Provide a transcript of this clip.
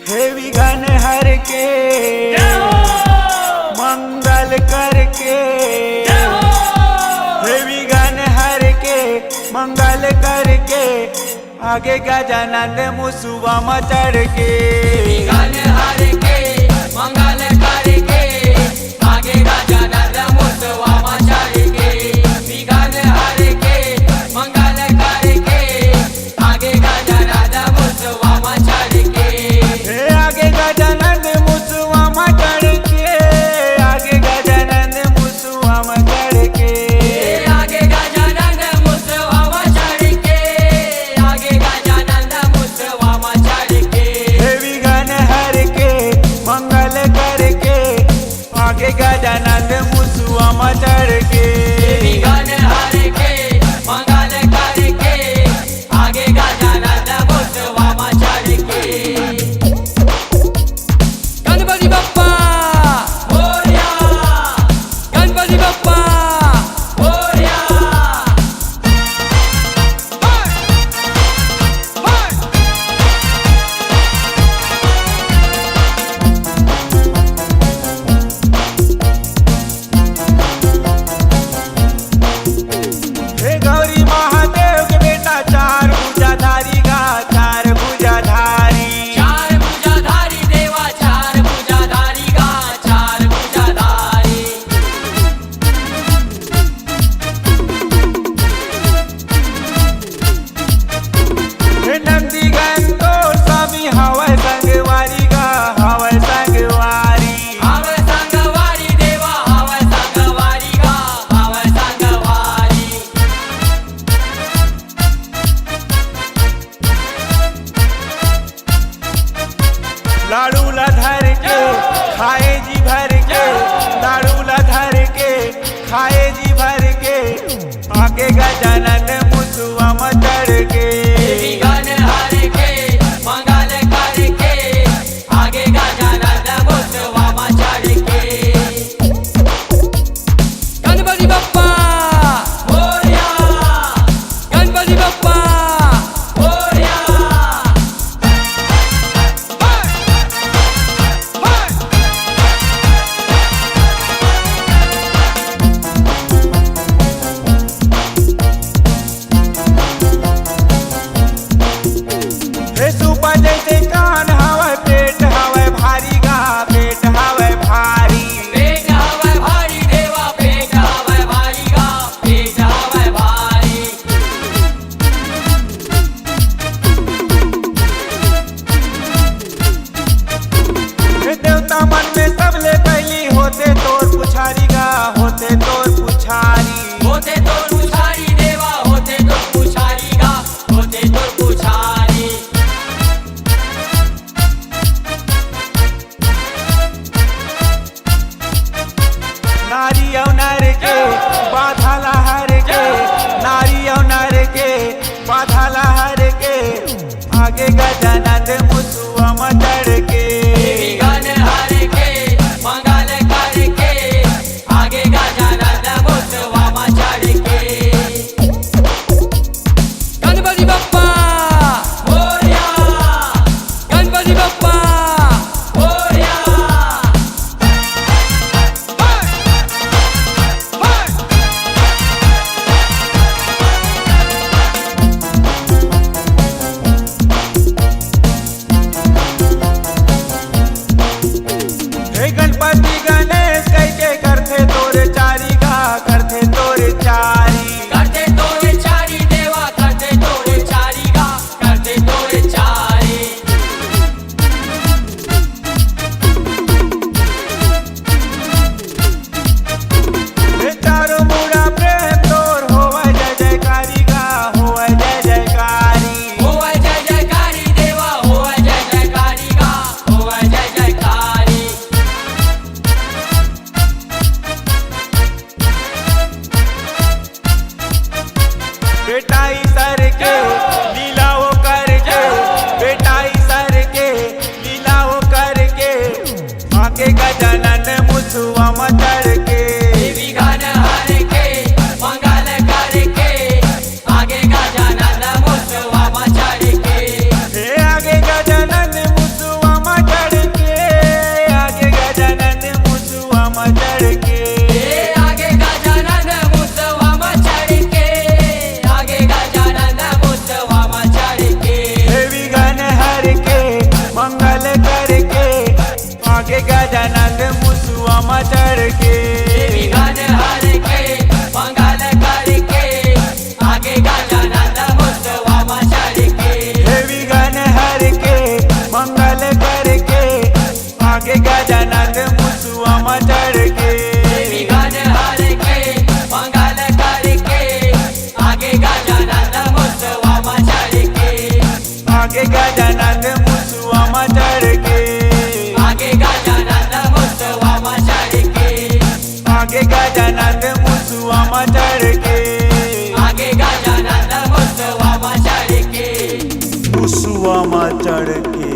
हे विघ्न हर के मंगल करके, हे विघ्न हर के मंगल करके, आगे गजानंद मुसुआ में चढ़ के। विघ्न हर के मंगल करके, आगे गजानंद मुसुआ में चढ़ के। विघ्न हर के मंगल करके, आगे गजानंद मुसुआ में चढ़ के। आगे गजानंद मुसुआ में चढ़ के, आगे गजानंद मुसुआ में चढ़ के, आगे गजानंद मुसुआ में चढ़ के, आगे गजानंद मुसुआ में चढ़ के। हे विघ्न हर के मंगल करके, आगे गजानंद मुसुआ में चढ़ के। विघ्न हर के मंगल करके, आगे गजानंद मुसुआ में चढ़ के। गणपति बप्पा मोरया, गणपति बप्पा मोरया। हे गौरी महादेव के बेटा चार भुजाधारी गा, चार भुजाधारी। चार भुजाधारी देवा, चार भुजाधारी गा, चार भुजाधारी। हे नंदी गंतो स्वामी हवै संगवारी गा, हवै संगवारी। हवै संगवारी देवा, हवै संगवारी गा, हवै संगवारी। लाड़ू ला धर के खाए जी भर के, लाड़ू ला धर के खाए जी भर के, आगे गजानंद मुसुआ में चढ़ के। विघ्न हर के मंगल करके, आगे गजानंद मुसुआ में चढ़ के। गणपति बप्पा मोरया, गणपति बप्पा मोरया। हे सुपा जैसे कान हवै पेट हवै भारी गा, पेट हवै भारी। पेट हवै भारी देवा, पेट हवै भारी गा, पेट हवै भारी। हे देवता मन में सबले पहली होते तोर पुछारी गा, होते तोर पुछारी। होते तोर पुछारी देवा, होते तोर पुछारी गा, होते तोर पुछारी। नारी और नर के बाधा लहर के, नारी और नर के बाधा लहर के, आगे गजानंद मुसुआ में चढ़ के। विघ्न हर के मंगल करके, आगे गजानंद मुसुआ में चढ़ के। गणपति बप्पा मोरया, गणपति बप्पा मोरया। हे गणपति गणेश कह के करथे तोरे चारी गा, करथे तोरे चारी। करते तोरे चारी देवा, करते तोरे चारी गा, करते तोरे चारी। हे चारों मुड़ा प्रेम तोर होवै जय जयकारी गा, होवै जय जयकारी। होवै जय जयकारी देवा, होवै जय जयकारी गा, होवै जय जयकारी। बेटाई सर के लीला वो करके, बेटाई सर के लीला वो करके, आगे गजानंद मुसुआ में चढ़ के। विघ्न हर के मंगल करके, आगे गजानंद आगे गजानंद मुसवामा चढ़ के आगे गजानंद मुसवामा चढ़ के आगे गजानंद मुसवामा चढ़ के आगे गजानंद मुसवामा चढ़ के मुसवामा चढ़ के